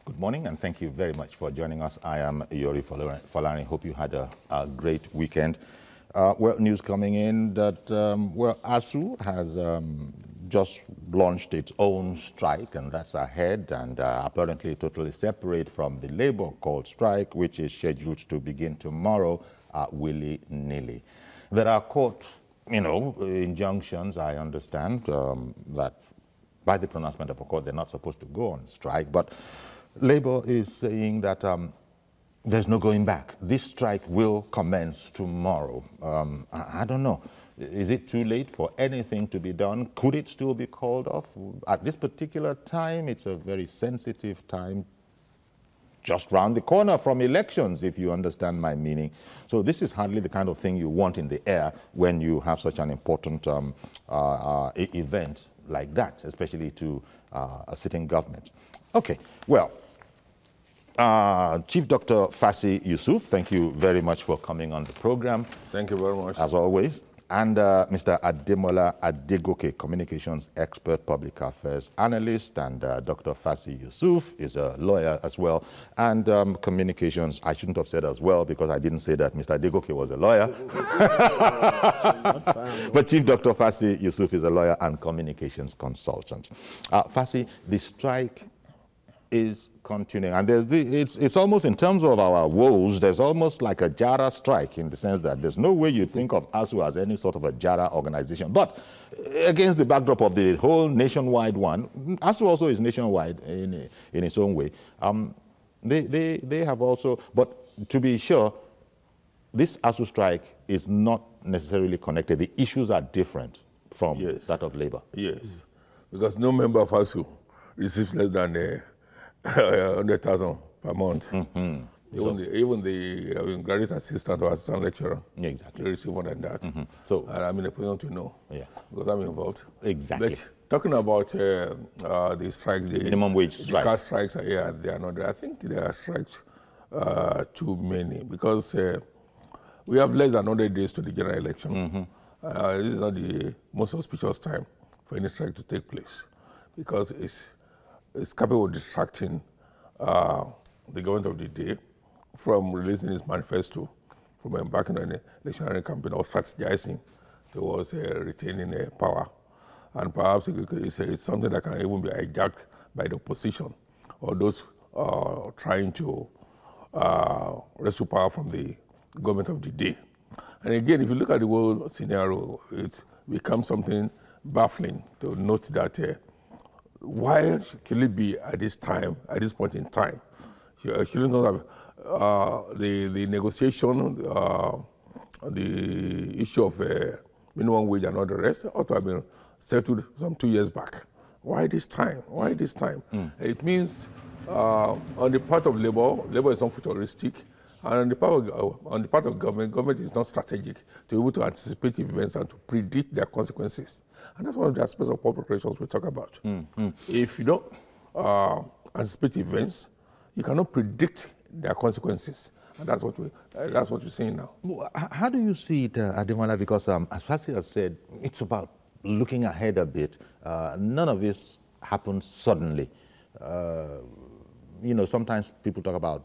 Good morning, and thank you very much for joining us. I am Yori Folani. Hope you had a great weekend. Well, news coming in that, ASU has just launched its own strike, and that's ahead and apparently totally separate from the labor called strike, which is scheduled to begin tomorrow willy-nilly. There are court, injunctions, I understand, that by the pronouncement of a court, they're not supposed to go on strike, but Labour is saying that there's no going back. This strike will commence tomorrow. I don't know. Is it too late for anything to be done? Could it still be called off? At this particular time, it's a very sensitive time, just round the corner from elections, if you understand my meaning. So this is hardly the kind of thing you want in the air when you have such an important event like that, especially to a sitting government. Okay, well, Chief Dr. Fassi Yusuf, thank you very much for coming on the program. Thank you very much. As always. And Mr. Ademola Adegoke, communications expert, public affairs analyst, and Dr. Fassi Yusuf is a lawyer as well. And communications, I shouldn't have said as well because I didn't say that Mr. Adegoke was a lawyer. But Chief Dr. Fassi Yusuf is a lawyer and communications consultant. Fassi, the strike is continuing, and it's almost, in terms of our woes, there's almost like a JARA strike, in the sense that there's no way you think of ASU as any sort of a JARA organization. But against the backdrop of the whole nationwide one, ASU also is nationwide in its own way. They have also, but to be sure, this ASU strike is not necessarily connected. The issues are different from that of Labour. Yes, because no member of ASU receives less than 100,000 per month. Mm-hmm. Even the graduate assistant or assistant lecturer, exactly, they receive more than that. Mm-hmm. So, and I'm in a position to know, because I'm involved. Exactly. But talking about the strikes, the minimum wage strike, the car strikes, they are not there. I think there are strikes too many, because we have less than 100 days to the general election. Mm-hmm. This is not the most auspicious time for any strike to take place, because it's capable of distracting the government of the day from releasing its manifesto, from embarking on an electionary campaign or strategizing towards retaining power. And perhaps it's something that can even be hijacked by the opposition or those trying to wrestle power from the government of the day. And again, if you look at the whole scenario, it becomes something baffling to note that why should it be at this time, at this point in time? Shouldn't have the negotiation, the issue of minimum wage and all the rest ought to have been settled some 2 years back. Why this time? Why this time? It means on the part of Labour is not futuristic, and on the part of government is not strategic to be able to anticipate events and to predict their consequences. And that's one of the aspects of public relations we talk about. If you don't anticipate events, you cannot predict their consequences. And that's what we're seeing now. How do you see it, Ademola? Because as Fassi has said, it's about looking ahead a bit. None of this happens suddenly. Sometimes people talk about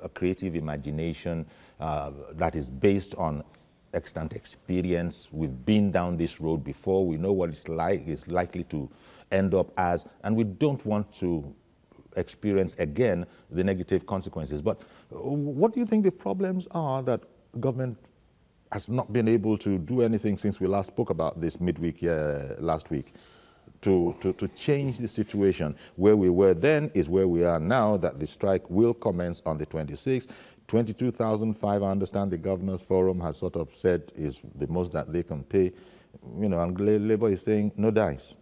a creative imagination that is based on extant experience. We've been down this road before. We know what it's likely to end up as, and we don't want to experience again the negative consequences. But what do you think the problems are that government has not been able to do anything since we last spoke about this midweek last week to change the situation? Where we were then is where we are now, that the strike will commence on the 26th. 22,500, I understand the Governors Forum has sort of said is the most that they can pay, and Labour is saying no dice.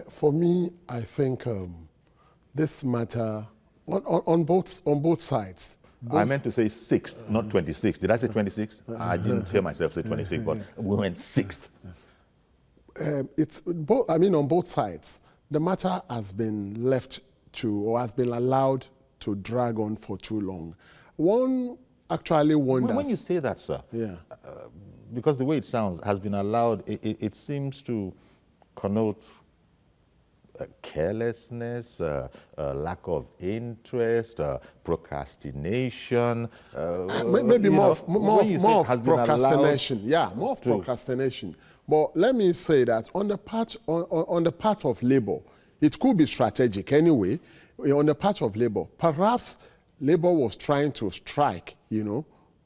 For me, I think this matter on both sides. I meant to say 6th, not 26th. Did I say 26th? I didn't hear myself say 26th, but we went 6th. It's both. I mean, on both sides, the matter has been left or has been allowed to drag on for too long. One actually wonders... When you say that, sir, yeah. Because the way it sounds, has been allowed, it seems to connote carelessness, lack of interest, procrastination. Maybe more of procrastination. Yeah, more of procrastination. But let me say that on the part of Labour, it could be strategic anyway. On the part of Labour, perhaps Labour was trying to strike,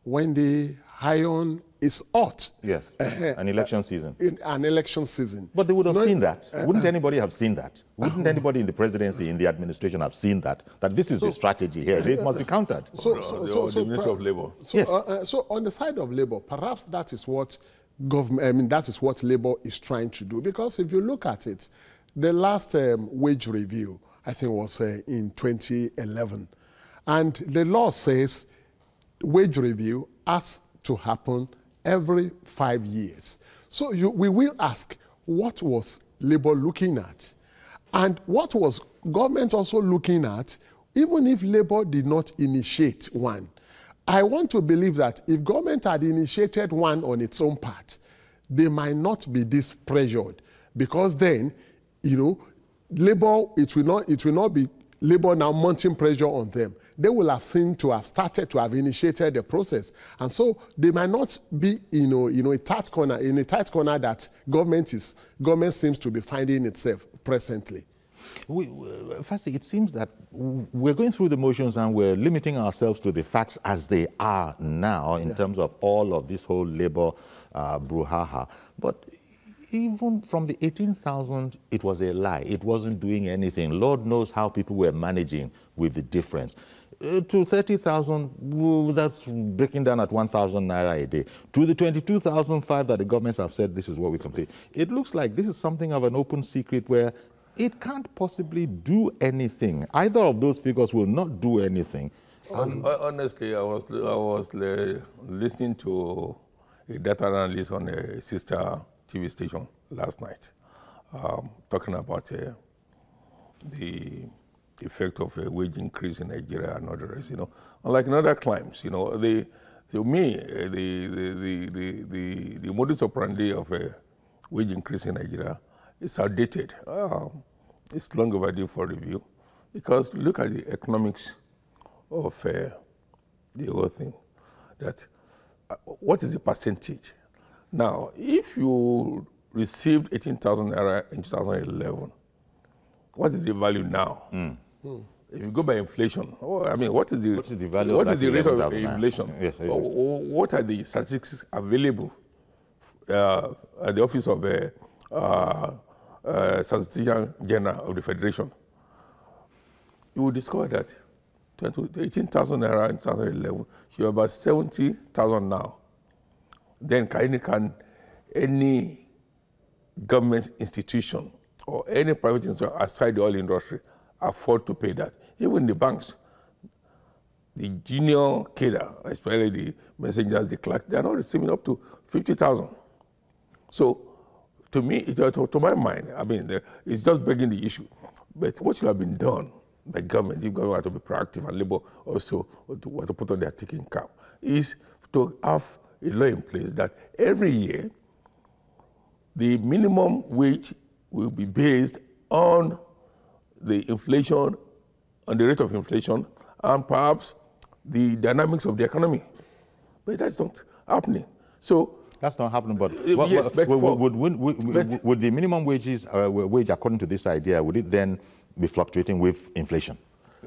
when the iron is hot. Yes, an election season. An election season. But they would have seen that. Wouldn't anybody have seen that? Wouldn't anybody in the presidency, in the administration have seen that this is the strategy here? It must be countered. The Minister of Labour. So on the side of Labour, perhaps that is what that is what Labour is trying to do. Because if you look at it, the last wage review, I think, was in 2011. And the law says wage review has to happen every 5 years. So we will ask, what was Labour looking at? And what was government also looking at, even if Labour did not initiate one? I want to believe that if government had initiated one on its own part, they might not be this pressured, because then, Labour, it will not be Labour now mounting pressure on them. They will have seen to have started to have initiated the process, and so they might not be in a tight corner that government seems to be finding itself presently. Firstly, it seems that we're going through the motions and we're limiting ourselves to the facts as they are now in terms of all of this whole Labour brouhaha. But even from the 18,000, it was a lie. It wasn't doing anything. Lord knows how people were managing with the difference. To 30,000, that's breaking down at 1,000 naira a day. To the 22,005 that the governments have said this is what we complete. It looks like this is something of an open secret where it can't possibly do anything. Either of those figures will not do anything. Honestly, I was listening to a data analyst on a sister TV station last night, talking about the effect of a wage increase in Nigeria and other rest. Unlike in other climes, to me, the modus operandi of a wage increase in Nigeria is outdated. It's long overdue for review, because look at the economics of the whole thing. That what is the percentage? Now, if you received 18,000 naira in 2011, what is the value now? If you go by inflation, what is the value? What is the rate of inflation? Yes, what are the statistics available at the office of Statistician General of the Federation? You will discover that 18,000 naira in 2011, you're about 70,000 now. Then can any government institution or any private institution outside the oil industry afford to pay that? Even the banks, the junior cadre, especially the messengers, the clerks, they are not receiving up to 50,000. So, to me, to my mind, it's just begging the issue. But what should have been done by government, if government had to be proactive and Labour also to put on their taking cap, is to have a law in place that every year the minimum wage will be based on the inflation, on the rate of inflation, and perhaps the dynamics of the economy. But that's not happening. So that's not happening. But yes, would the minimum wages wage, according to this idea, would it then be fluctuating with inflation?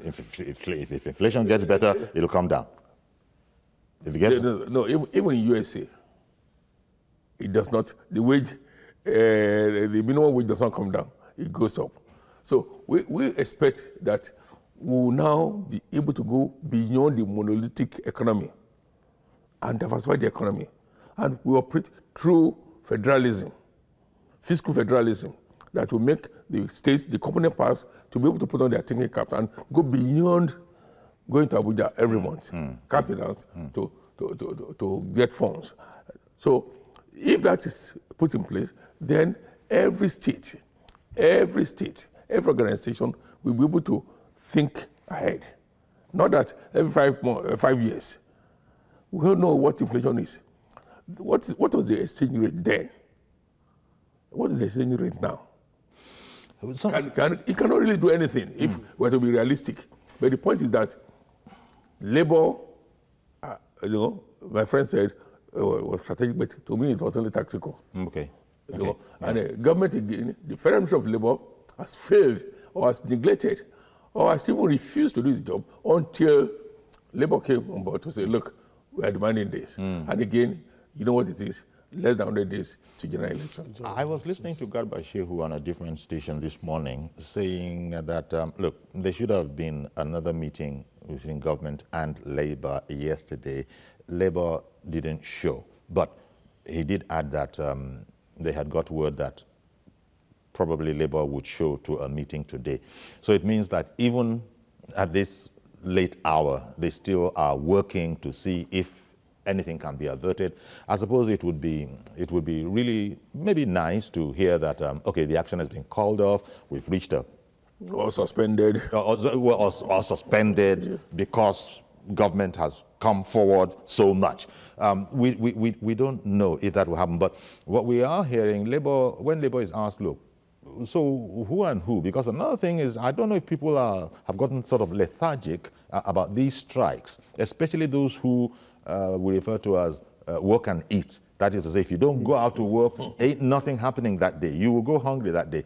If inflation gets better, it'll come down. If it gets no, even in USA, it does not. The wage, the minimum wage does not come down. It goes up. So we expect that we will now be able to go beyond the monolithic economy and diversify the economy. And we operate through federalism, fiscal federalism, that will make the states, the component parts, to be able to put on their thinking cap and go beyond going to Abuja every month, capitals, to get funds. So if that is put in place, then every state, every organization will be able to think ahead. Not that every 5 years. We don't know what inflation is. What was the exchange rate then? What is the exchange rate now? It cannot really do anything if we're to be realistic. But the point is that labor, my friend said, was strategic, but to me it was only tactical. Okay. And the government, again, the Federal Ministry of Labor has failed or has neglected or has even refused to do its job until Labor came on board to say, look, we are demanding this. And again, you know what it is, less than 100 days to general election. I was listening to Garba Shehu on a different station this morning saying that, look, there should have been another meeting between government and Labour yesterday. Labour didn't show, but he did add that they had got word that probably Labour would show to a meeting today. So it means that even at this late hour, they still are working to see if anything can be averted. I suppose it would be really maybe nice to hear that, okay, the action has been called off, we've reached a... Or suspended. Or suspended because government has come forward so much. We don't know if that will happen, but what we are hearing, when Labour is asked, look, so who and who? Because another thing is, I don't know if people have gotten sort of lethargic about these strikes, especially those who we refer to as work and eat. That is to say, if you don't go out to work, ain't nothing happening that day. You will go hungry that day.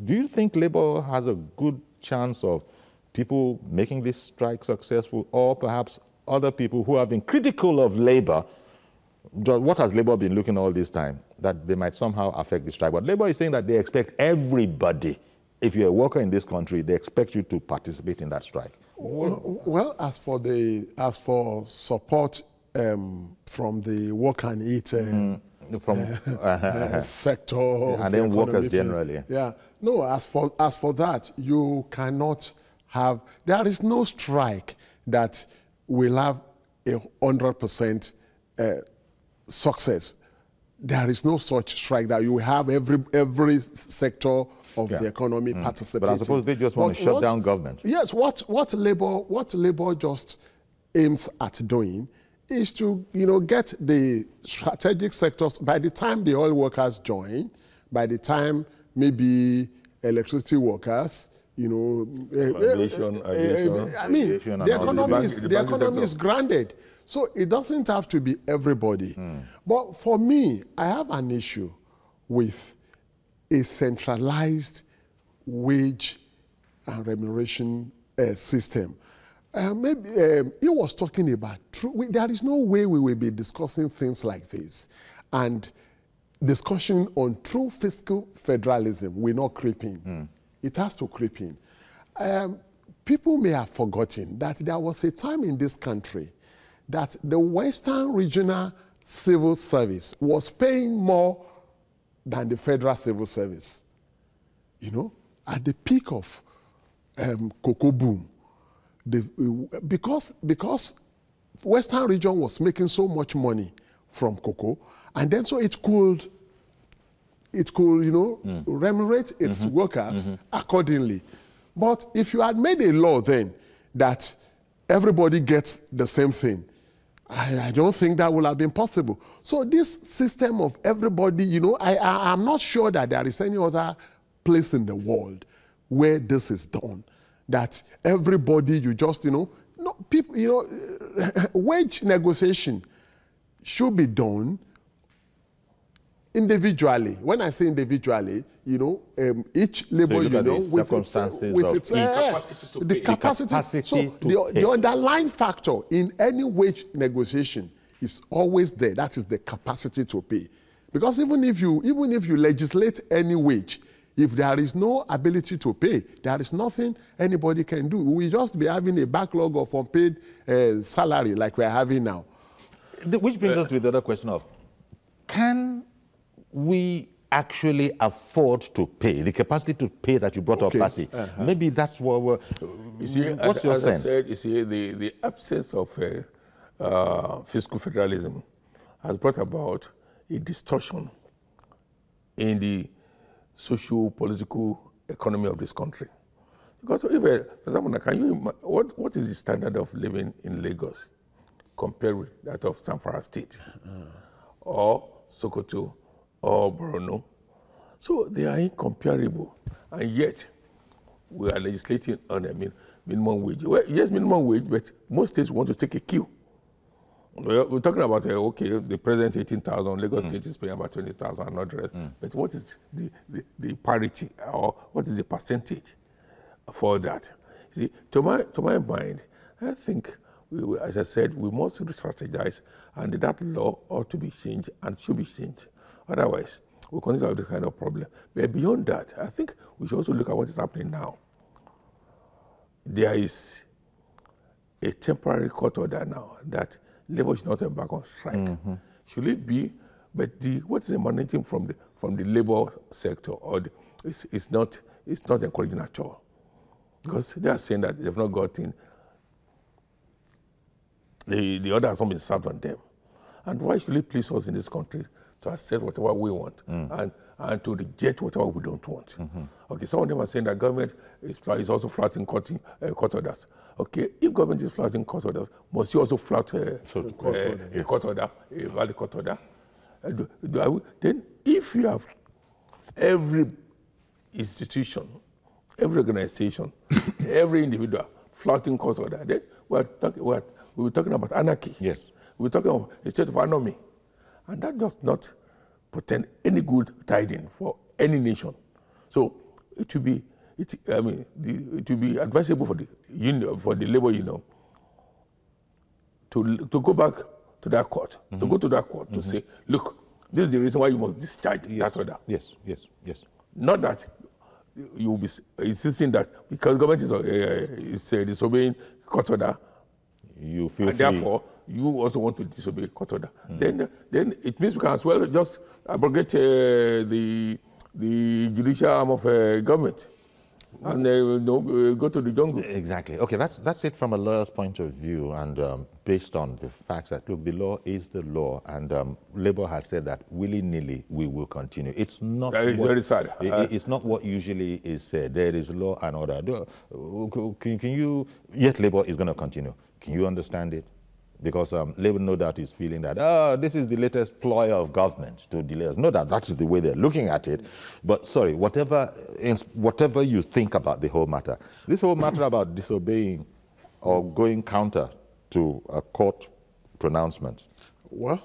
Do you think Labour has a good chance of people making this strike successful, or perhaps other people who have been critical of Labour? What has Labour been looking all this time? That they might somehow affect the strike. But Labour is saying that they expect everybody, if you're a worker in this country, they expect you to participate in that strike. Well, as for support from the work and eat sector and then workers generally. Yeah. No, as for that, you cannot have. There is no strike that will have 100% success. There is no such strike that you have every sector of the economy participating. But I suppose they just want to shut down government. Yes, what Labour just aims at doing is to get the strategic sectors. By the time the oil workers join, by the time maybe electricity workers, aviation, I mean, the economy is grounded. So it doesn't have to be everybody. But for me, I have an issue with a centralized wage and remuneration system. Maybe he was talking about there is no way we will be discussing things like this and discussion on true fiscal federalism will not creep in. It has to creep in. People may have forgotten that there was a time in this country that the Western Regional Civil Service was paying more than the Federal Civil Service. At the peak of cocoa boom, because Western Region was making so much money from cocoa, and then so it could remunerate its workers accordingly. But if you had made a law then that everybody gets the same thing, I don't think that would have been possible. So this system of everybody, I'm not sure that there is any other place in the world where this is done. That everybody, wage negotiation should be done individually. When I say individually, each labor with its capacity. So the underlying factor in any wage negotiation is always there. That is the capacity to pay. Because even if you legislate any wage, if there is no ability to pay, there is nothing anybody can do. We just be having a backlog of unpaid salary like we're having now. Which brings us to the other question of, can we actually afford to pay? The capacity to pay that you brought up, Pasi. Maybe that's what we're... what's your sense? I said, the absence of fiscal federalism has brought about a distortion in the socio-political economy of this country. Because if, for example, can you what is the standard of living in Lagos compared with that of Zamfara State, or Sokoto, or Borno? So they are incomparable, and yet we are legislating on a minimum wage. Well, yes, minimum wage, but most states want to take a cue. We're talking about, okay, the present 18,000, Lagos State is paying about 20,000 and not the rest. But what is the parity, or what is the percentage for that? See, to my mind, I think, as I said, we must strategize, and that law ought to be changed and should be changed. Otherwise, we'll continue to have this kind of problem. But beyond that, I think we should also look at what is happening now. There is a temporary court order now that labor should not embark on strike. Should it be? But what is emanating from the labor sector, or it's not encouraging at all, because they are saying that they've not gotten the order has not been served on them. And why should it please us in this country to accept whatever we want and to reject whatever we don't want? Okay, some of them are saying that government is also flouting court orders. Okay, if government is flouting court orders, must you also flout a court order, a valid court order? Then if you have every institution, every organization, every individual flouting court order, then we're talking about anarchy. Yes. We're talking about a state of anarchy. And that does not portend any good tidings for any nation. So it will be, it will be advisable for the union, for the labor union, to go back to that court, to go to that court to say, look, this is the reason why you must discharge that order. Yes. Not that you will be insisting that because government is disobeying court order, you feel and therefore you also want to disobey court order. Then it means we can as well just abrogate the judicial arm of government and go to the jungle. Exactly. Okay, that's it from a lawyer's point of view, and based on the facts that, look, the law is the law, and Labour has said that willy-nilly we will continue. It's not. It's very sad. It's not what usually is said. There is law and order. Can you? Yet Labour is going to continue. Can you understand it? Because Labour, no doubt, is feeling that, this is the latest ploy of government to delay us. No doubt that's the way they're looking at it. But sorry, whatever you think about the whole matter, this whole matter about disobeying or going counter to a court pronouncement. Well,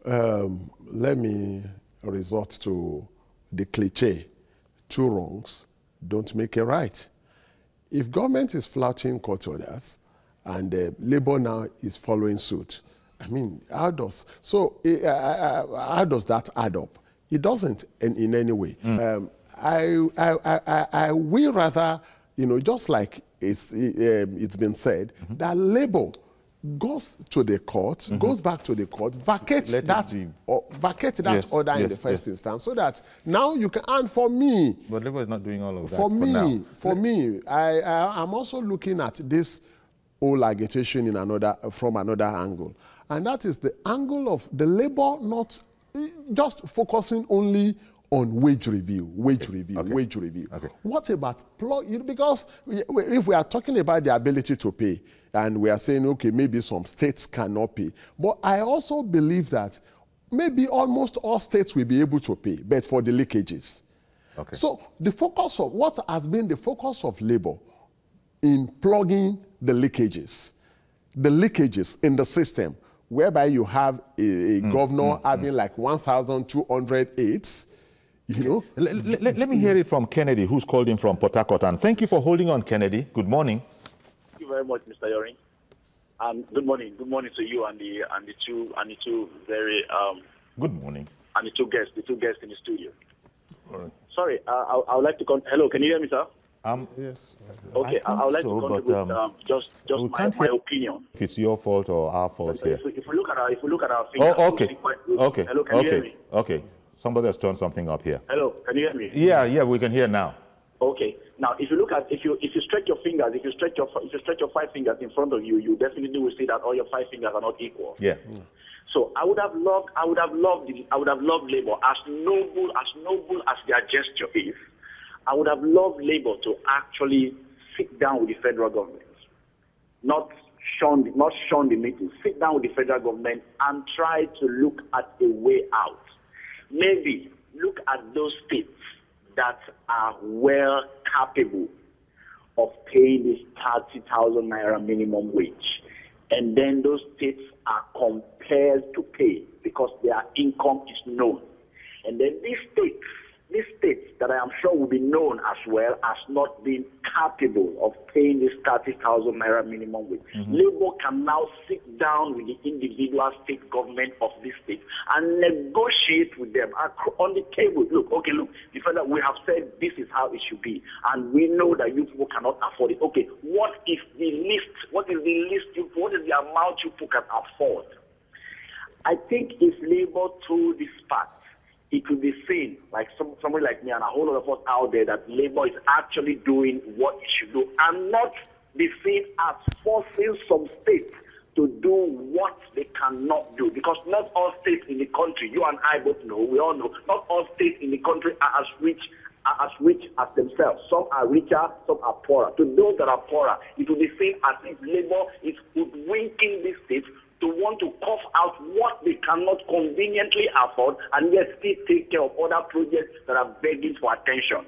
let me resort to the cliche, two wrongs don't make a right. If government is flouting court orders, and Labour now is following suit, I mean, how does that add up? It doesn't in any way. I will rather, just like it's been said, that Labour goes to the court, goes back to the court, vacate that order in the first instance, so that now you can. And for me, but Labour is not doing all of that for me, I'm also looking at this whole agitation from another angle, and that is the angle of the Labour not just focusing only on wage review. Okay. What about because if we are talking about the ability to pay, and we are saying, okay, maybe some states cannot pay, but I also believe that maybe almost all states will be able to pay, but for the leakages. Okay. So the focus of what has been the focus of Labour in plugging the leakages in the system, whereby you have a governor having like 1,200 aides, Let me hear it from Kennedy, who's called in from Port Harcourt. And thank you for holding on, Kennedy. Good morning. Thank you very much, Mr. Yoring. Good morning. Good morning to you and the two very good morning. And the two guests in the studio. Sorry, I would like to hello, can you hear me, sir? Yes. Okay, I would like to contribute just my opinion. If it's your fault or our fault here. If we look at our fingers, okay. Hello, can you hear me? Okay. Somebody has turned something up here. Hello, can you hear me? Yeah, we can hear now. Okay. Now, if you stretch your fingers, if you stretch your 5 fingers in front of you, you definitely will see that all your 5 fingers are not equal. Yeah. So I would have loved Labour, as noble as their gesture is. I would have loved Labour to actually sit down with the federal government, not shun the meeting. Sit down with the federal government and try to look at a way out. Maybe look at those states that are well capable of paying this 30,000 naira minimum wage, and then those states are compelled to pay because their income is known. And then these states that I am sure will be known as well as not being capable of paying this 30,000 naira minimum wage. Labour can now sit down with the individual state government of this state and negotiate with them on the table. Look, the federal, we have said this is how it should be, and we know that you people cannot afford it. Okay, what is the amount you people can afford? I think if Labour told this fact, it will be seen, like somebody like me and a whole lot of us out there, that Labour is actually doing what it should do, and not be seen as forcing some states to do what they cannot do. Because not all states in the country, you and I both know, we all know, not all states in the country are as rich as themselves. Some are richer, some are poorer. To those that are poorer, it will be seen as if Labour is hoodwinking these states to want to cough out what they cannot conveniently afford and yet still take care of other projects that are begging for attention.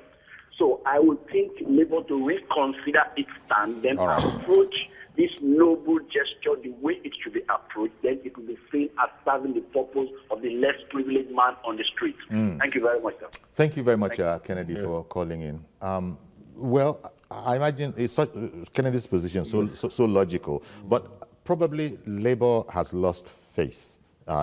So I would think Labour to reconsider its stand, then approach this noble gesture the way it should be approached, then it will be seen as serving the purpose of the less privileged man on the street. Thank you very much, sir. Thank you very much, Kennedy, for calling in. Well, I imagine it's Kennedy's position so logical, but probably Labour has lost faith.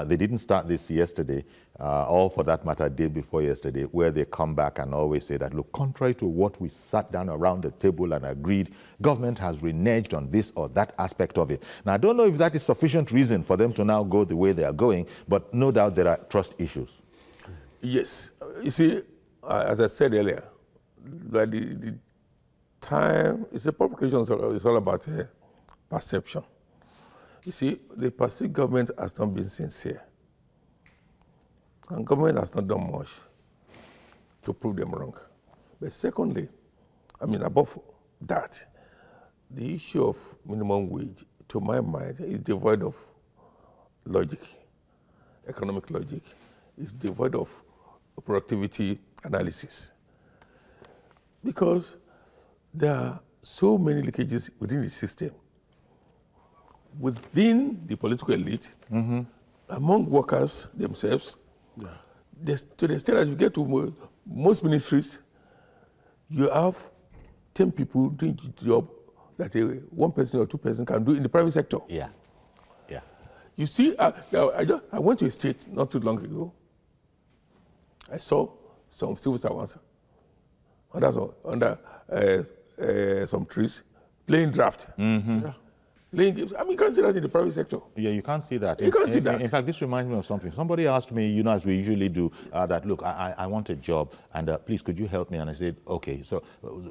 They didn't start this yesterday, or for that matter, day before yesterday, where they come back and always say that, look, contrary to what we sat down around the table and agreed, government has reneged on this or that aspect of it. Now, I don't know if that is sufficient reason for them to now go the way they are going, but no doubt there are trust issues. Yes. You see, as I said earlier, that the time, it's a public relation, it's all about perception. You see, the perceived government has not been sincere. And government has not done much to prove them wrong. But secondly, above that, the issue of minimum wage, to my mind, is devoid of logic, economic logic. It's devoid of productivity analysis. Because there are so many leakages within the system, within the political elite, among workers themselves, to the extent that you get to most ministries, you have 10 people doing the job that one person or two persons can do in the private sector. Yeah. You see, I went to a state not too long ago. I saw some civil servants under some trees playing draft. Playing games. You can't see that in the private sector. Yeah, you can't see that. You can't see that. In fact, this reminds me of something. Somebody asked me, as we usually do, that, look, I want a job, and please, could you help me? And I said, okay. So,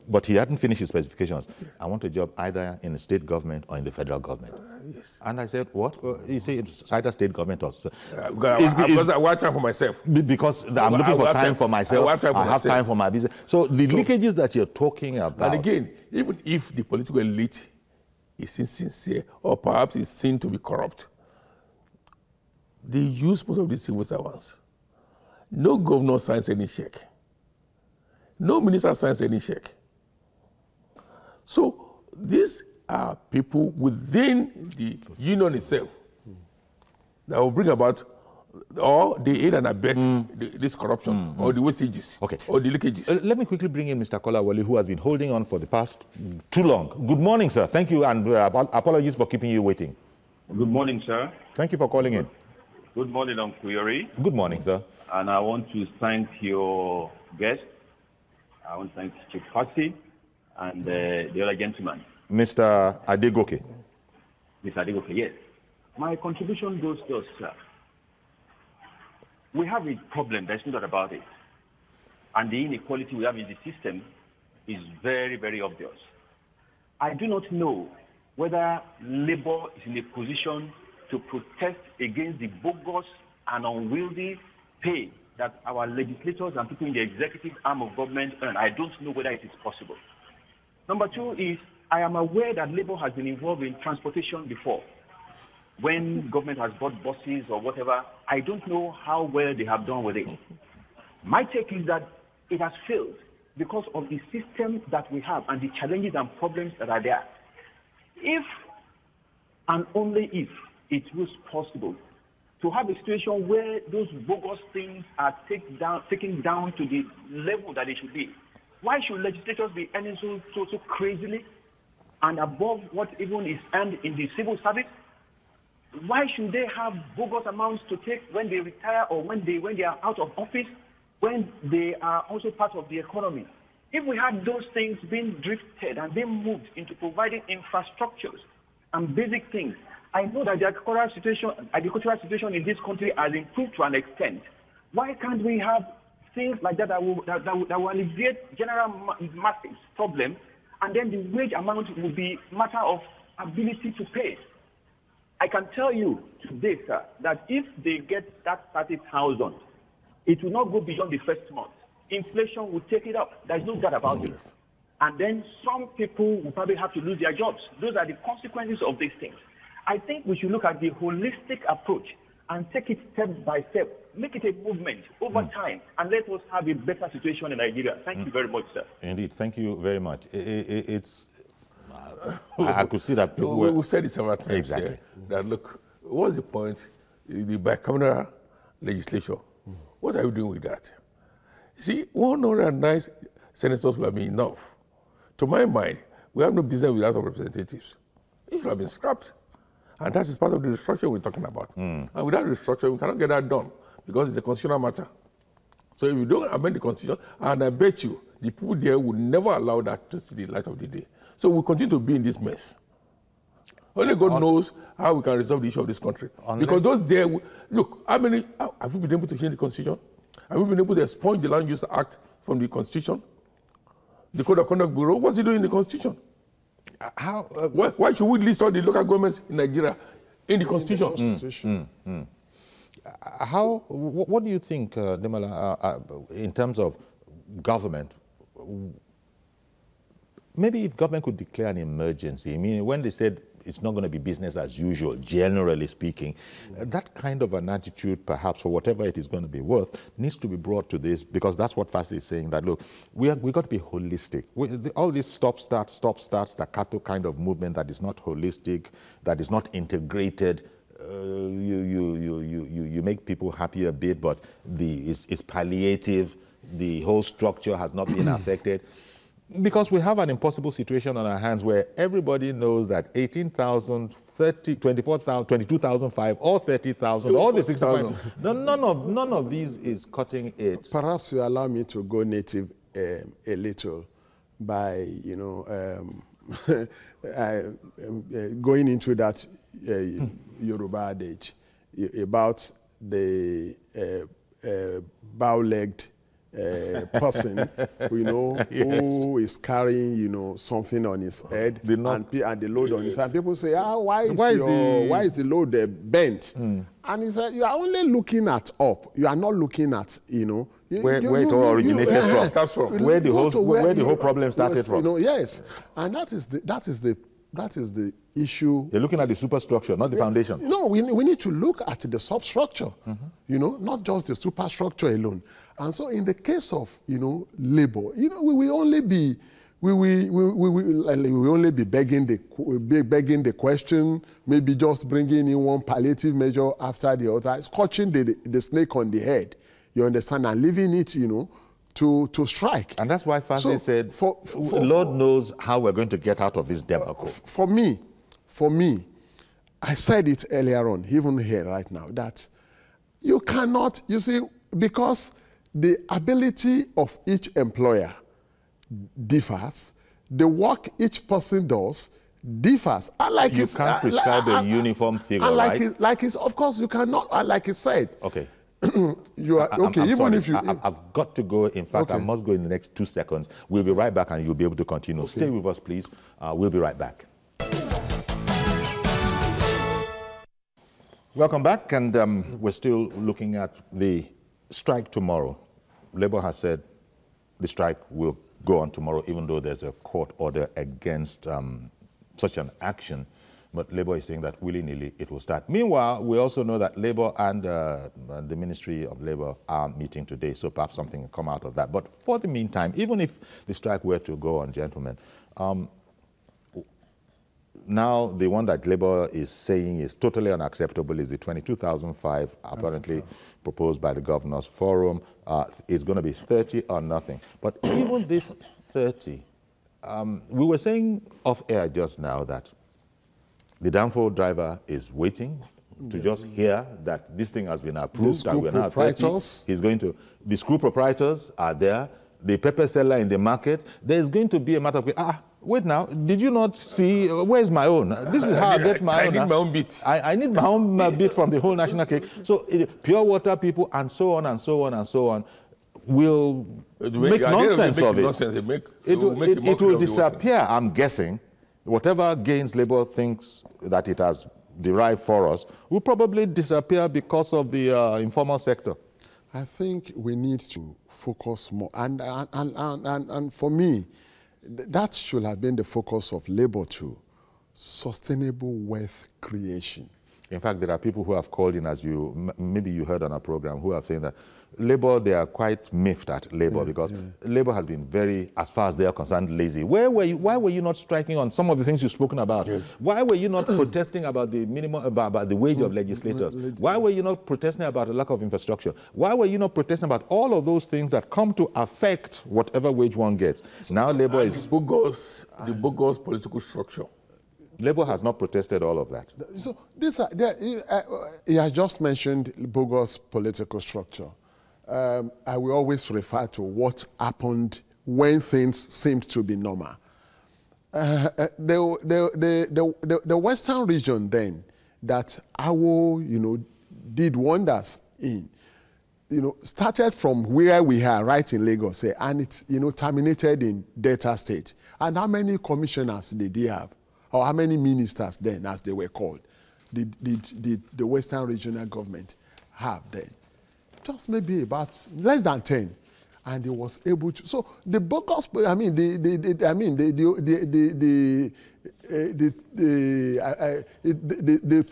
but he hadn't finished his specifications. Yes. I want a job either in the state government or in the federal government. Yes. And I said, what? He said, it's either state government or... Because I want time for myself. Because I'm looking for time for myself. I have time for my business. So the leakages that you're talking about... And again, even if the political elite is insincere or perhaps is seen to be corrupt, they use most of these civil servants. No governor signs any check. No minister signs any check. So these are people within the union itself that will bring about, or they aid and abet this corruption or the wastages or the leakages. Let me quickly bring in Mr. Kolawole, who has been holding on for the past too long. Good morning, sir. Thank you, and apologies for keeping you waiting. Good morning, sir. Thank you for calling in. Good morning, Uncle Yori. Good morning, sir. And I want to thank your guest. I want to thank Chief Fassi and the other gentleman. Mr. Adegoke. Mr. Adegoke, yes. My contribution goes to us, sir. We have a problem, there's no doubt about it. And the inequality we have in the system is very, very obvious. I do not know whether Labour is in a position to protest against the bogus and unwieldy pay that our legislators and people in the executive arm of government earn. I don't know whether it is possible. Number two is, I am aware that Labour has been involved in transportation before. When government has bought buses or whatever, I don't know how well they have done with it. My take is that it has failed because of the system that we have and the challenges and problems that are there. If and only if it was possible to have a situation where those bogus things are taken down to the level that they should be, why should legislators be earning so crazily and above what even is earned in the civil service? Why should they have bogus amounts to take when they retire or when they are out of office, when they are also part of the economy? If we had those things being drifted and being moved into providing infrastructures and basic things, I know that the agricultural situation in this country has improved to an extent. Why can't we have things like that that will alleviate general masses problem, and then the wage amount will be matter of ability to pay? I can tell you today, sir, that if they get that 30,000, it will not go beyond the first month. Inflation will take it up. There's no doubt about it. And then some people will probably have to lose their jobs. Those are the consequences of these things. I think we should look at the holistic approach and take it step by step, make it a movement over time, and let us have a better situation in Nigeria. Thank you very much, sir. Indeed, thank you very much. I could see that people we've said it several times. Exactly. Here, that look, what's the point? The bicameral legislature. What are you doing with that? See, 109 senators will have been enough. To my mind, we have no business with the House of Representatives. It should have been scrapped. And that is part of the restructure we're talking about. And without restructure, we cannot get that done because it's a constitutional matter. So if you don't amend the constitution, and I bet you, the people there would never allow that to see the light of the day. So we'll continue to be in this mess. Only God knows how we can resolve the issue of this country. Because those there, look, have we been able to change the constitution? Have we been able to expunge the Land Use Act from the constitution? The Code of Conduct Bureau, what's it doing in the constitution? Why should we list all the local governments in Nigeria in the constitution? What do you think, Demola, in terms of government? Maybe if government could declare an emergency. I mean, when they said it's not going to be business as usual, generally speaking, that kind of an attitude, perhaps, for whatever it is going to be worth, needs to be brought to this, because that's what FASI is saying, that, look, we got to be holistic. All this stop-start, staccato kind of movement that is not holistic, that is not integrated, you make people happy a bit, but it's palliative. The whole structure has not been affected. Because we have an impossible situation on our hands where everybody knows that 18,000, 24,000, 22,005, or 30,000, all the 65, none of these is cutting it. Perhaps you allow me to go native a little by, going into that Yoruba adage about the bow-legged person, who is carrying, something on his head and the load on his hand. People say, why is the load bent? And he said, you are only looking at up. You are not looking at, where it all originated from. Where the whole problem started from. Yes, and that is the issue. You're looking at the superstructure, not the foundation. No, we need to look at the substructure, not just the superstructure alone. And so in the case of, labor, we will only be begging the question, maybe just bringing in one palliative measure after the other, scorching the snake on the head, you understand, and leaving it, to strike. And that's why Fasi said, Lord knows how we're going to get out of this debacle. For me, I said it earlier on, even here right now, that you cannot, because the ability of each employer differs, the work each person does differs. You can't prescribe a uniform figure, right? Of course, you cannot, like he said. Okay. You are okay. I'm even sorry. if you, I've got to go. In fact, I must go in the next 2 seconds. We'll be right back, and you'll be able to continue. Okay. Stay with us, please. We'll be right back. Welcome back, and we're still looking at the strike tomorrow. Labour has said the strike will go on tomorrow, even though there's a court order against such an action. But Labour is saying that willy-nilly it will start. Meanwhile, we also know that Labour and the Ministry of Labour are meeting today, so perhaps something will come out of that. But for the meantime, even if the strike were to go on, gentlemen, now the one that Labour is saying is totally unacceptable is the 22,005 apparently proposed by the Governors Forum. It's going to be 30 or nothing. But even this 30, we were saying off air just now that the downfall driver is waiting to just hear that this thing has been approved. The school proprietors. He's going to, the school proprietors are there, the pepper seller in the market. There's going to be a matter of, wait now, did you not see, where's my own? This is how I get my own. I need my own bit. I need my own bit from the whole national cake. So pure water people and so on and so on and so on will make nonsense of it. It will disappear, I'm guessing. Whatever gains Labour thinks that it has derived for us will probably disappear because of the informal sector. I think we need to focus more. And for me, that should have been the focus of Labour too. Sustainable wealth creation. In fact, there are people who have called in, as maybe you heard on our program, who have saying that Labour, they are quite miffed at Labour because Labour has been very, as far as they are concerned, lazy. Why were you not striking on some of the things you've spoken about? Yes. Why were you not protesting about the minimum, about the wage of legislators? Why were you not protesting about the lack of infrastructure? Why were you not protesting about all of those things that come to affect whatever wage one gets? Now Labour is... The bogus political structure. Labour has not protested all of that. So he has just mentioned bogus political structure. I will always refer to what happened when things seemed to be normal. The Western region then that AWO, did wonders in, started from where we are, right in Lagos, and it, terminated in Delta State. And how many commissioners did they have? Or how many ministers then, as they were called, did the Western regional government have then? Just maybe about less than 10, and he was able to. So the bogus, the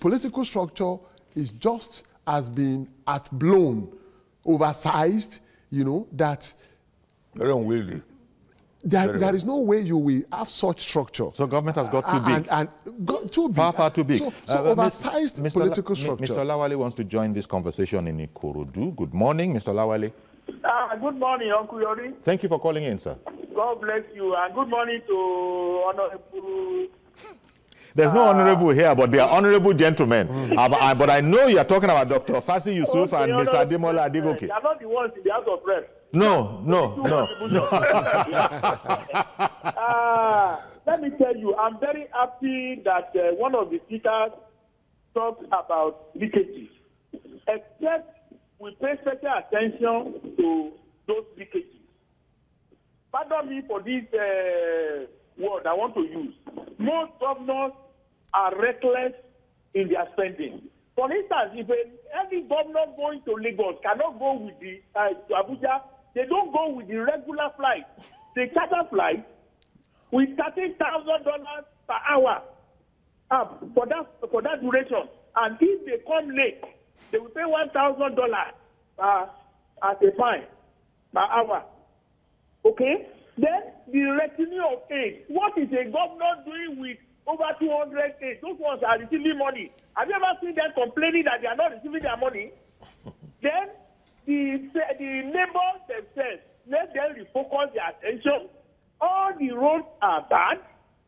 political structure is just has been blown, oversized. That very unwieldy. There is no way you will have such structure. So government has got too big. Got too big. Far too big. So oversized political structure. Mr. Lawale wants to join this conversation in Ikorodu. Good morning, Mr. Lawale. Good morning, Uncle Yori. Thank you for calling in, sir. God bless you. And good morning to Honorable... There's no honorable here, but they are honorable gentlemen. But I know you are talking about Dr. Fasi Yusuf and Mr. Ademola Adigoke. They are not the ones in the House of Reps. No. Let me tell you, I'm very happy that one of the speakers talked about leakages. Except we pay special attention to those leakages. Pardon me for this word I want to use. Most governors are reckless in their spending. For instance, if any governor going to Lagos cannot go with the to Abuja, they don't go with the regular flight. They charter flight with $13,000 per hour for that duration. And if they come late, they will pay $1,000 as a fine per hour. Okay? Then the retinue of aid. What is a governor doing with over 200 aides? Those ones are receiving money. Have you ever seen them complaining that they are not receiving their money? Then the neighbors themselves, let them refocus their attention. All the roads are bad.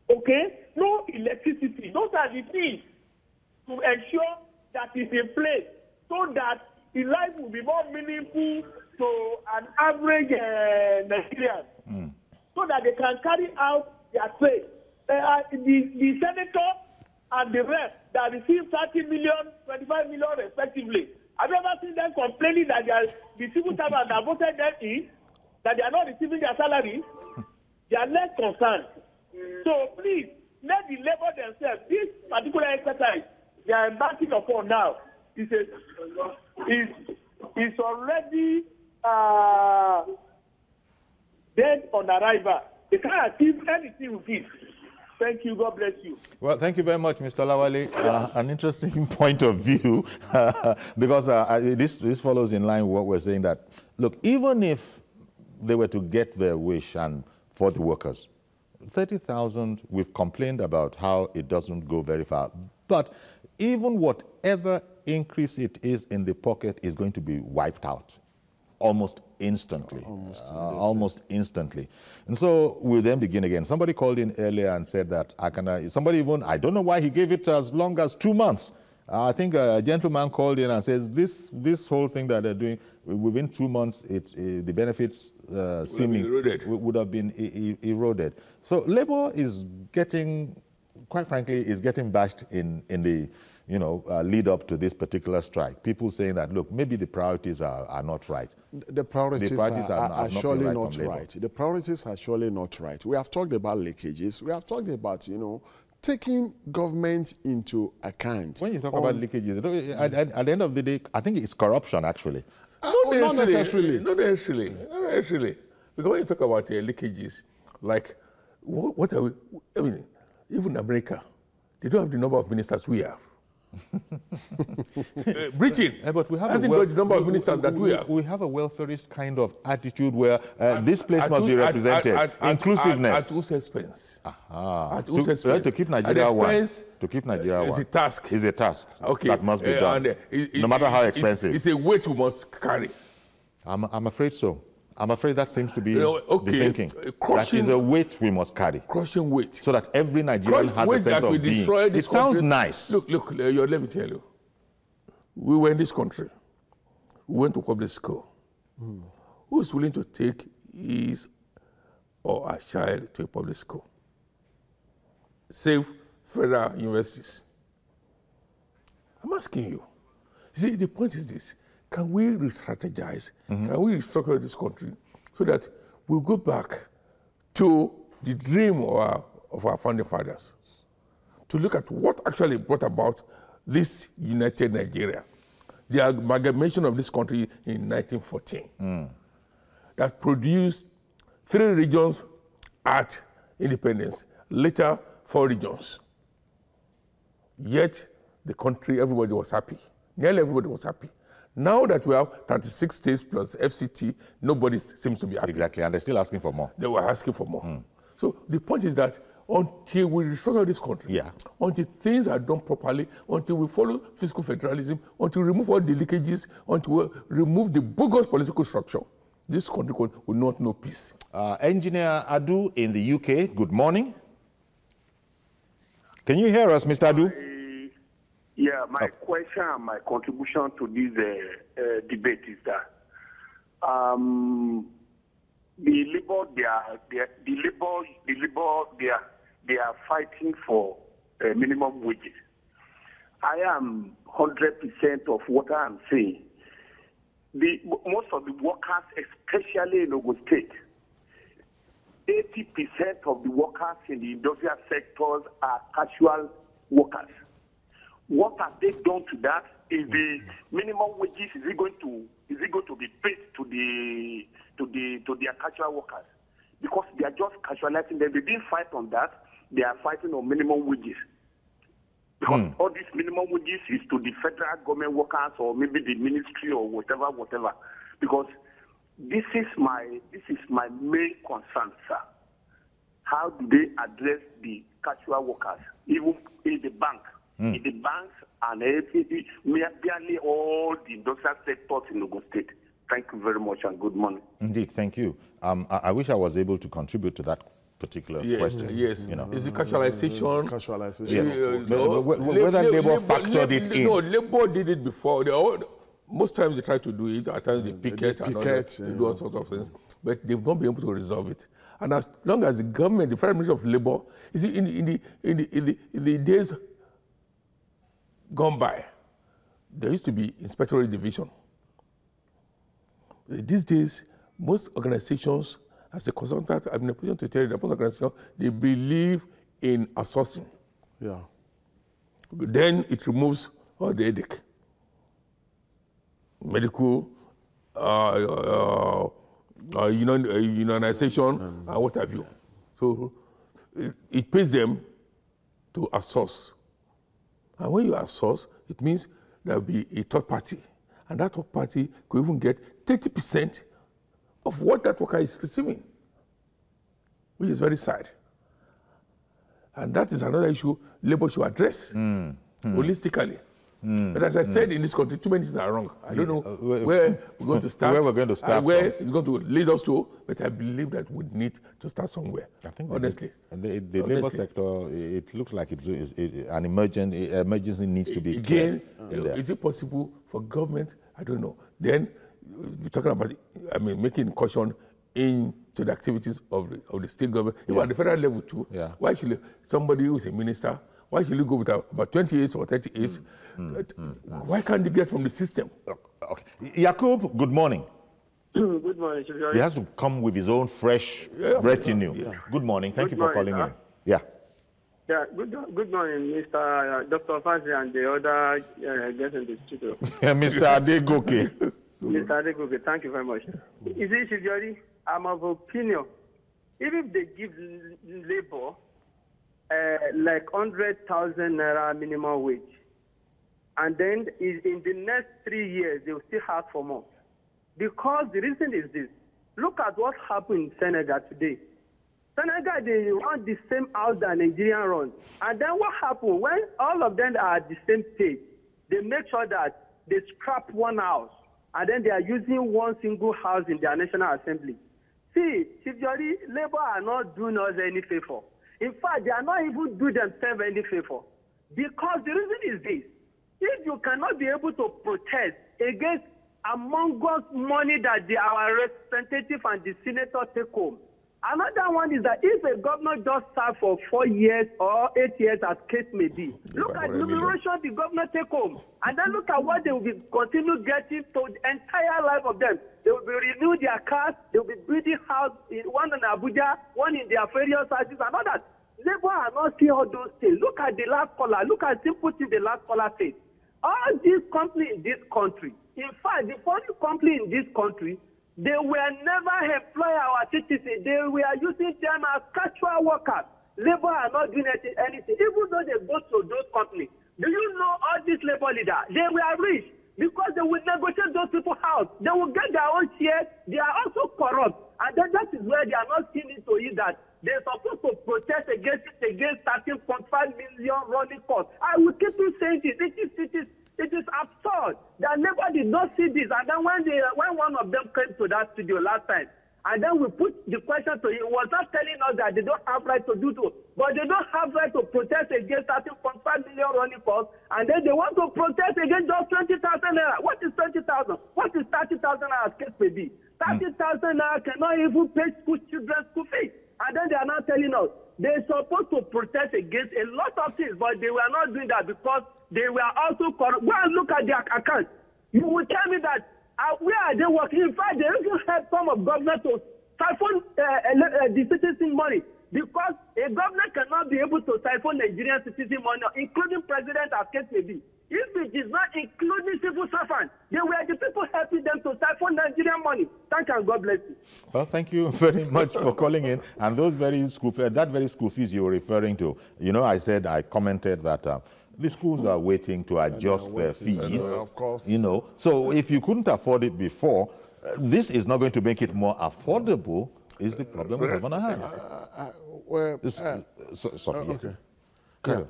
Okay? No electricity. Those are the things to ensure that it's in place so that the life will be more meaningful to an average Nigerian. So that they can carry out their trade. The senator and the rep that receive 30 million, 25 million respectively. Have you ever seen them complaining that the civil servants that voted them in, that they are not receiving their salary? They are less concerned. So please, let the labor themselves, this particular exercise they are embarking upon now, is already dead on arrival. They can't achieve anything with it. Thank you. God bless you. Well, thank you very much, Mr. Lawale. An interesting point of view, because this follows in line with what we're saying that, look, even if they were to get their wish and for the workers, 30,000, we've complained about how it doesn't go very far. But even whatever increase it is in the pocket is going to be wiped out almost instantly. Almost instantly. And so we'll then begin again. Somebody called in earlier and said that I don't know why he gave it as long as 2 months. I think a gentleman called in and says this whole thing that they're doing, within 2 months, the benefits would have been eroded. So Labour is getting, quite frankly, is getting bashed in the lead up to this particular strike. People saying that, look, maybe the priorities are not right. The priorities are surely not right. The priorities are surely not right. We have talked about leakages. We have talked about, taking government into account. When you talk about leakages, at the end of the day, I think it's corruption, actually. Not necessarily. Not necessarily. Because when you talk about leakages, like, what are we, I mean, even America, they don't have the number of ministers we have. Britain, but we have hasn't got the number of ministers that we have. We have a welfarist kind of attitude where this place must be represented. Inclusiveness. At whose expense? At whose expense? To keep Nigeria one. To keep Nigeria one. It's a task. It's a task. Okay. That must be done. No matter how expensive. It's a weight we must carry. I'm afraid so. I'm afraid that seems to be the thinking. That is a weight we must carry. Crushing weight. So that every Nigerian has a sense of being. It sounds nice. Look, let me tell you. We were in this country. We went to public school. Who is willing to take his or a child to a public school? Save federal universities. I'm asking you. See, the point is this. Can we re-strategize? Can we restructure this country so that we'll go back to the dream of our founding fathers, to look at what actually brought about this united Nigeria, the amalgamation of this country in 1914, that produced 3 regions at independence, later 4 regions. Yet the country, everybody was happy. Nearly everybody was happy. Now that we have 36 states plus FCT, nobody seems to be happy. Exactly, and they're still asking for more. They were asking for more. So the point is that until we restructure this country, until things are done properly, until we follow fiscal federalism, until we remove all the leakages, until we remove the bogus political structure, this country will not know peace. Engineer Adu in the UK, good morning. Can you hear us, Mr. Adu? Yeah, my question and my contribution to this debate is that the Labour, they are fighting for minimum wages. I am 100% of what I am saying. Most of the workers, especially in Ogun State, 80% of the workers in the industrial sectors are casual workers. What have they done to that? Is the minimum wages is it going to be paid to their casual workers? Because they are just casualizing them. They didn't fight on that. They are fighting on minimum wages. Because all these minimum wages is to the federal government workers or maybe the ministry or whatever. Because this is my main concern, sir. How do they address the casual workers, even in the bank? In the banks and nearly all the industrial sectors in Ogun State. Thank you very much and good morning. Indeed, thank you. I wish I was able to contribute to that particular question. Yes, Is it casualization? Casualization. Yes. Whether Labour factored it in. No, Labour did it before. Most times they try to do it. At times they picket and they do all sorts of things. But they've not been able to resolve it. And as long as the government, the Federal Ministry of Labour, you see, in the days gone by, there used to be inspectorate division. These days, most organizations, as a consultant, I'm in a position to tell you that most organizations, they believe in outsourcing. Yeah. Then it removes all the headache. medical, unionization, and what have you. So it pays them to outsource. And when you outsource, it means there will be a third party. And that third party could even get 30% of what that worker is receiving, which is very sad. And that is another issue labor should address holistically. But as I said, in this country, too many things are wrong. I don't know where we're going to start, where we're going to start, and where it's going to lead us to, but I believe that we need to start somewhere. I think honestly, the labor sector, it looks like an emergency needs to be again. Is it possible for government? I don't know. Then we're talking about, making caution into the activities of the state government, even at the federal level too. Yeah. Why should somebody who is a minister? Why should you go with about 20 years or 30 years? Why can't they get from the system? Okay. Yakub, good morning. Good morning, Chief. He has to come with his own fresh retinue. Good morning. Thank you for calling in. Yeah. Yeah, good morning, Mr. Dr. Fazi and the other guests in the studio. Mr. Adegoke. Mr. Adegoke, thank you very much. You see, Chief, I'm of opinion, even if they give labor like 100,000 naira minimum wage, and then in the next 3 years, they will still ask for more. Because the reason is this. Look at what happened in Senegal today. Senegal, they run the same house that Nigerian runs. And then what happened? When all of them are at the same stage, they make sure that they scrap one house, and then they are using one single house in their National Assembly. See, Chief Jody, Labour are not doing us any favor. In fact, they are not even doing themselves any favor. Because the reason is this. If you cannot be able to protest against among us money that our representative and the senator take home, another one is that if a governor just serves for 4 years or 8 years, as case may be, look at the remuneration the governor take home, and then look at what they will be continue getting to the entire life of them. They will be renew their cars, they will be building house, one in Abuja, one in their various houses, and others. Labour are not seeing all those things. Look at the last caller. Look at simple thing the last caller said. All these companies in this country, in fact, the foreign company in this country, they will never employ our citizens. They were using them as casual workers. Labour are not doing anything. Even though they go to those companies, do you know all these labor leaders? They were rich because they will negotiate those people out. They will get their own shares. They are also corrupt. And then that is where they are not seeing it to it that they're supposed to protest against 13.5 million running costs. I will keep on saying this. It is absurd that Labour did not see this. And then when one of them came to that studio last time, and then we put the question to him, he was not telling us that they don't have right to do so, but they don't have right to protest against 13.5 million running costs, and then they want to protest against just 20,000 naira. What is 20,000? What is 30,000 naira as case may be? 30,000 naira cannot even pay children's school fees. And then they are not telling us they're supposed to protest against a lot of things, but they were not doing that because they were also corrupt. Go and look at their account. You will tell me that where are they working? In fact, they even help some of government to siphon the citizen money, because a government cannot be able to siphon Nigerian citizen money, including president as case may be. If it is not including civil servants, they were the people helping them to siphon Nigerian money. Thank you and God bless you. Well, thank you very much for calling in. And those very school fees, that very school fees you were referring to, I commented that the schools are waiting to adjust their fees. Of course. So if you couldn't afford it before, this is not going to make it more affordable, is the problem we have on our hands. Okay.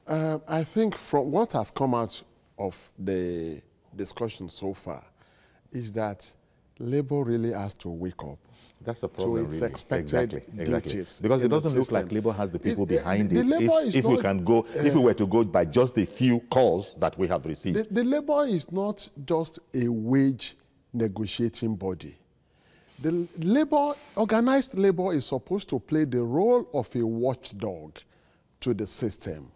Yeah. I think from what has come out of the discussion so far is that Labour really has to wake up. That's the problem, to its really. expected duties. Because it doesn't look like Labour has the people behind it. If we were to go by just the few calls that we have received. The Labour is not just a wage negotiating body. The organized labor is supposed to play the role of a watchdog to the system.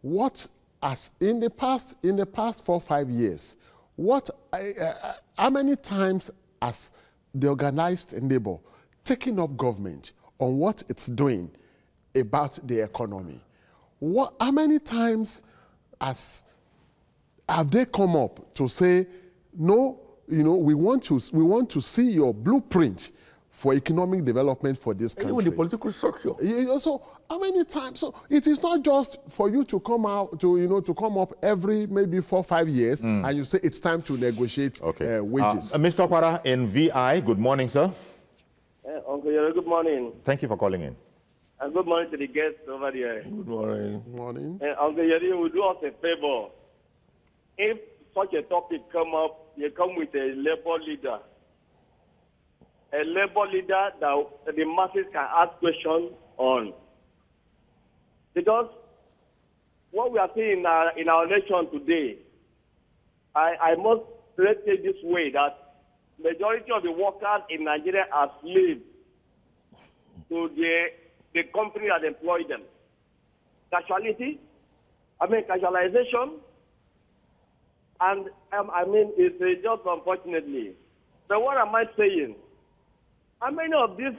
What, as in the past 4 or 5 years, how many times has the organized labor taken up government on what it's doing about the economy? How many times have they come up to say no, we want to see your blueprint for economic development for this country. Even the political structure. So how many times? So it is not just for you to come out to come up every maybe 4 or 5 years and you say it's time to negotiate wages. Mr. Kwara in VI, good morning, sir. Uncle Yoro, good morning. Thank you for calling in. And good morning to the guests over there. Good morning. Good morning. Uncle Yoro, will do us a favor. If such a topic come up, you come with a labor leader. A labor leader that the masses can ask questions on. Because what we are seeing in our nation today, I must say this way, that majority of the workers in Nigeria are slaves to the company that employ them. Casualization, and it's just unfortunately. So what am I saying? How many of these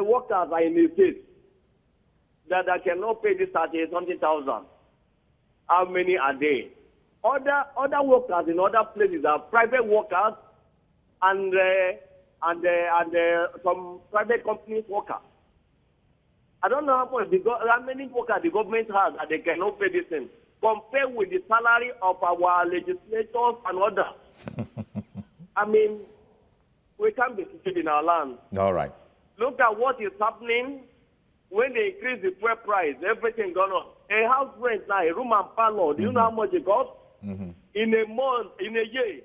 workers are in the state that cannot pay this 30-something thousand? How many are they? Other workers in other places are private workers and some private companies workers. I don't know how many workers the government has that they cannot pay this thing, compared with the salary of our legislators and others. I mean, we can't be stupid in our land. All right. Look at what is happening when they increase the fuel price. Everything gone up. A house rent now, a room and parlor, do you know how much it costs? In a month, in a year,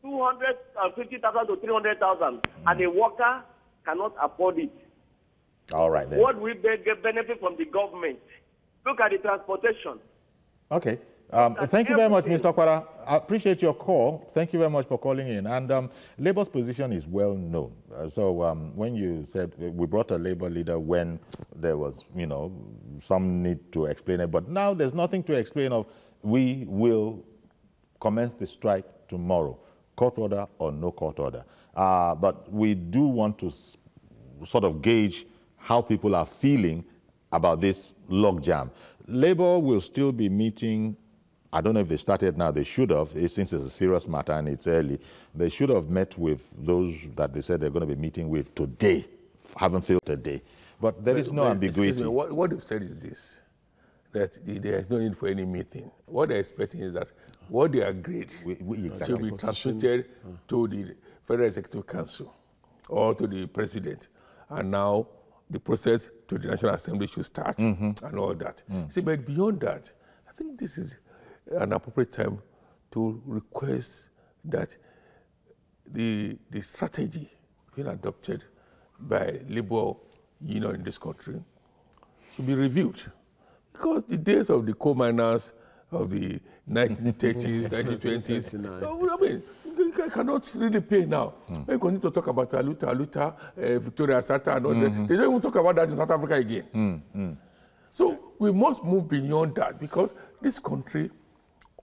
250,000 to 300,000, and a worker cannot afford it. All right then. What will they get benefit from the government? Look at the transportation. Okay. Thank you very much, Mr. Kwara. I appreciate your call. Thank you very much for calling in. And Labour's position is well known. So when you said we brought a Labour leader when there was, some need to explain it, but now there's nothing to explain of. We will commence the strike tomorrow, court order or no court order. But we do want to sort of gauge how people are feeling about this logjam. Labour will still be meeting. I don't know if they started now. They should have, since it's a serious matter and it's early. They should have met with those that they said they're going to be meeting with today. Haven't filled today. But there is no ambiguity. What they've said is this, that there is no need for any meeting. What they're expecting is that what they agreed exactly. to be transmitted to the Federal Executive Council or to the President. And now the process to the National Assembly should start and all that. See, but beyond that, I think this is an appropriate time to request that the strategy being adopted by labor union in this country should be reviewed. Because the days of the coal miners of the 1930s, 1920s, I mean, I cannot really pay now. When you continue to talk about Aluta, Victoria Sata, and all that, they don't even talk about that in South Africa again. So we must move beyond that, because this country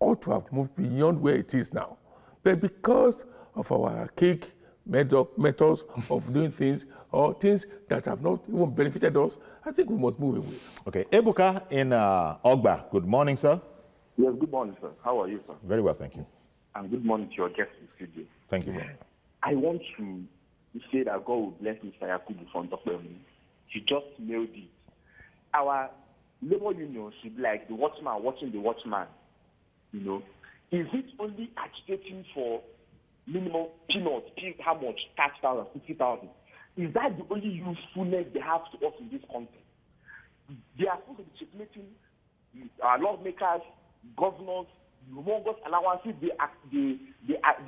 ought to have moved beyond where it is now. But because of our archaic methods of doing things, or things that have not even benefited us, I think we must move away. Okay. Ebuka in Ogba. Good morning, sir. Yes, good morning, sir. How are you, sir? Very well, thank you. And good morning to your guests in the studio. Thank you, bro. I want to say that God will bless Mr. Yakubu from Dr. He just nailed it. Our labor union should be like the watchman watching the watchman. Is it only agitating for minimum peanuts, how much, 30,000, 50,000? Is that the only usefulness they have to us in this country? They are supposed to be circulating our lawmakers, governors, humongous allowances they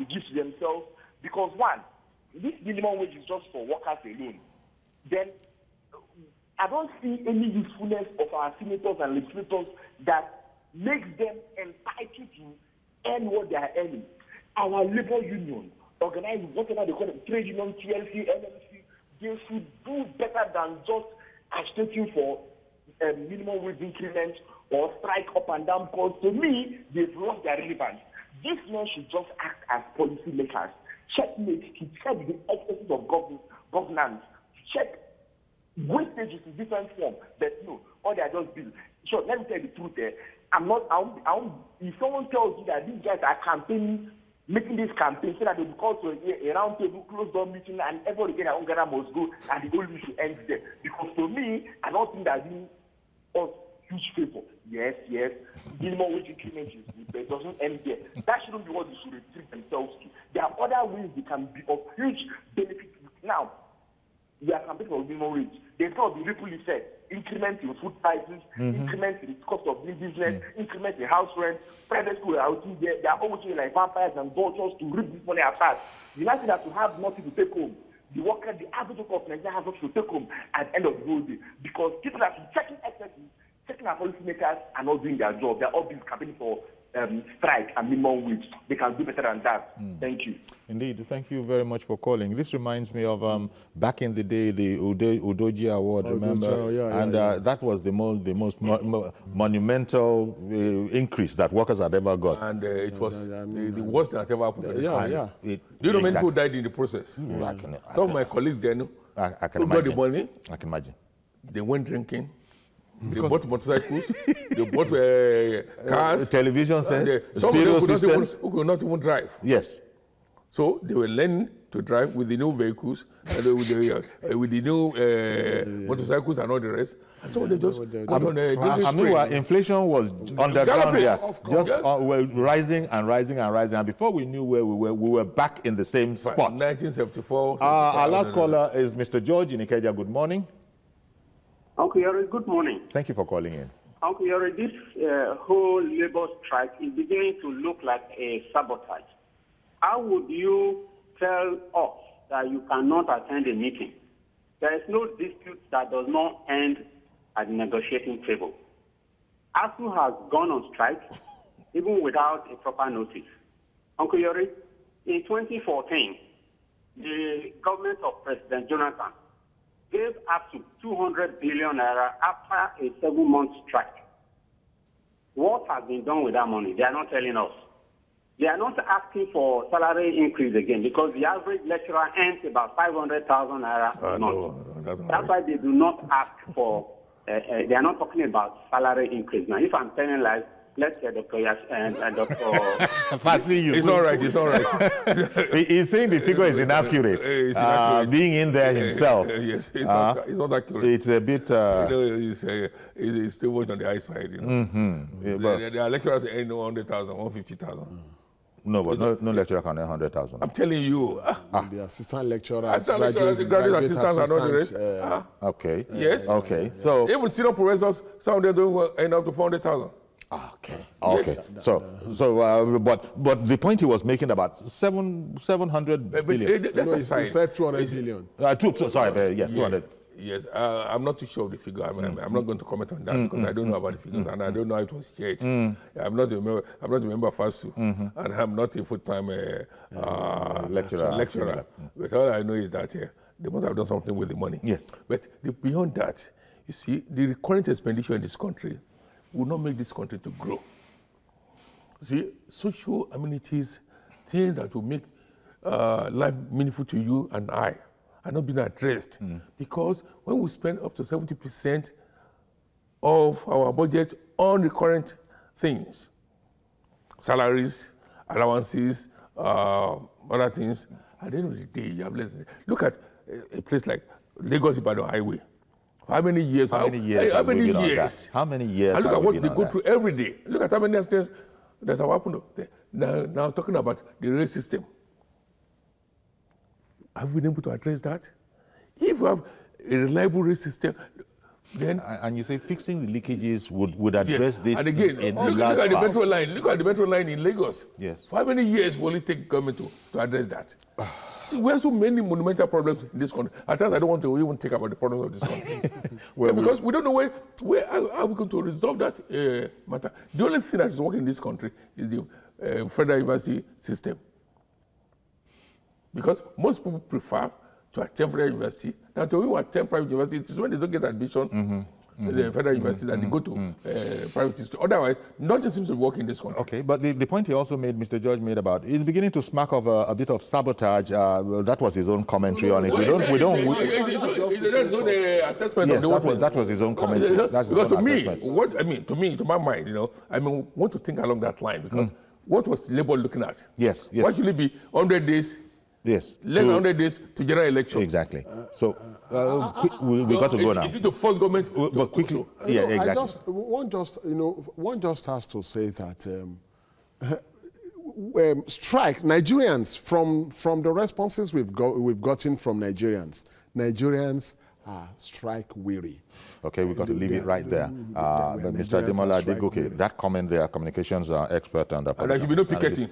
give to themselves. Because one, this minimum wage is just for workers alone. Then I don't see any usefulness of our senators and legislators that makes them entitled to earn what they are earning. Our labor union, organized whatever they call it, trade union, TLC, LMC, they should do better than just agitating for minimum wage increment or strike up and down, because to me, they've lost their relevance. This man should just act as policy makers, checkmate, to check the excesses of governance, check wastages in different forms, but no, all they are just bills. Sure, let me tell you the truth there. If someone tells you that these guys are campaigning, making this campaign so that they will call to a round table, closed door meeting, and everybody again at Ungara must go, and the whole issue ends there. Because for me, I don't think that us huge favor. Yes, minimum wage increment is good, but it doesn't end there. That shouldn't be what they should restrict themselves to. There are other ways they can be of huge benefit. Now, we are campaigning for minimum wage. There's got to be ripple effect. Increment in food prices, increment in the cost of doing business, increment in house rent, private schools are out there. They are almost like vampires and vultures to rip this money apart. The last thing that to have nothing to take home. The worker, the average worker of Nigeria has nothing to take home at the end of the whole day. Because people are checking excesses, checking our policymakers are not doing their job. They're all being campaigning for strike and minimum wage. They can do better than that. Thank you. Indeed. Thank you very much for calling. This reminds me of back in the day, the Udoji Award, remember? That was the most monumental increase that workers had ever got. And it was the worst that ever happened. Do you know many people died in the process? Some of my colleagues there, I can who got the money, I can imagine. They went drinking. They bought motorcycles, they bought cars, television sets, stereo systems. Who could not even drive. Yes. So they were learning to drive with the new vehicles, and with the new motorcycles and all the rest. And so they just meanwhile, inflation was underground there, just rising and rising and rising. And before we knew where we were back in the same spot. 1974. Our last caller is Mr. George in Ikeja. Good morning. Uncle Yori, good morning. Thank you for calling in. Uncle Yori, this whole labor strike is beginning to look like a sabotage. How would you tell us that you cannot attend a meeting? There is no dispute that does not end at the negotiating table. ASU has gone on strike even without a proper notice. Uncle Yori, in 2014, the government of President Jonathan gave up to 200 billion naira after a 7-month strike. What has been done with that money? They are not telling us. They are not asking for salary increase again because the average lecturer earns about 500,000 naira a month. That's why they do not ask for, they are not talking about salary increase. Now, if I'm telling lies, let's say Dr. Yash and Dr. Fasi, it's all right, it's all right. He's saying the figure is inaccurate. It's inaccurate. Being in there himself. Yes, it's not accurate. It's a bit... it's still much on the high side. You know? There are lecturers earning 100,000, 150,000. No, but no lecturer can earn 100,000. I'm telling you. The assistant lecturer, graduate assistants, and all the rest. Okay. Yes. Okay. So even senior professors, some of them don't end up to 400,000. Okay. Okay. Yes. But the point he was making about 700 billion. He said 200 billion. 200. Yes, I'm not too sure of the figure. I'm not going to comment on that because I don't know about the figures and I don't know how it was shared. I'm not a member of FASU, and I'm not a full-time lecturer. But all I know is that they must have done something with the money. Yes. But beyond that, you see, the current expenditure in this country will not make this country to grow. See, social amenities, things that will make life meaningful to you and I, are not being addressed because when we spend up to 70% of our budget on recurrent things, salaries, allowances, other things, at the end of the day, you have less. Look at a place like Lagos-Ibadan Highway. How many years? How many years? And look at what they go through every day. Look at how many accidents that have happened. Now talking about the rail system. Have we been able to address that? If we have a reliable rail system, then... And you say fixing the leakages would address this. And again, look at the metro line. Look at the metro line in Lagos. Yes. For how many years will it take government to address that? See, we have so many monumental problems in this country. At times, I don't want to even think about the problems of this country. Because we don't know where are we going to resolve that matter. The only thing that is working in this country is the federal university system. Because most people prefer to attend federal university than to attend private university. It is when they don't get admission the federal universities, and they go to private institutions. Otherwise, nothing seems to work in this country. Okay, but the point he also made, Mr. George made about, it's beginning to smack of a bit of sabotage. Well, that was his own commentary on it. That's his own assessment of the whole thing. That was his own commentary. That's his own assessment. To my mind, want to think along that line, because what was Labour looking at? Yes. Why should it be 100 days? Yes. Less than 100 days to general election. Exactly. So we got to go now. Is it the first government? But quickly, exactly. One just has to say that strike Nigerians from the responses we've gotten from Nigerians are strike weary. Okay, we've got to leave it right there. Mr. Ademola Adegoke, that comment there, communications expert and there should be no picketing.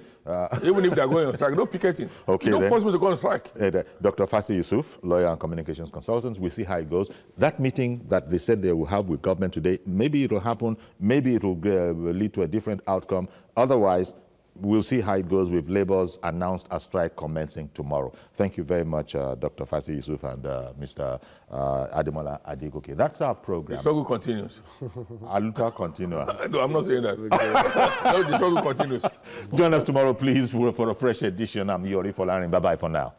Even if they're going on strike, no picketing. Okay, don't force me to go on strike. Dr. Fasi Yusuf, lawyer and communications consultant, we'll see how it goes. That meeting that they said they will have with government today, maybe it will happen, maybe it will lead to a different outcome. Otherwise, we'll see how it goes with Labour's announced a strike commencing tomorrow. Thank you very much, Dr. Fasi Yusuf and Mr. Ademola Adegoke. That's our program. The struggle continues. Aluta continua. No, I'm not saying that. No, the struggle continues. Join us tomorrow, please, for a fresh edition. I'm Yori Folarin. Bye-bye for now.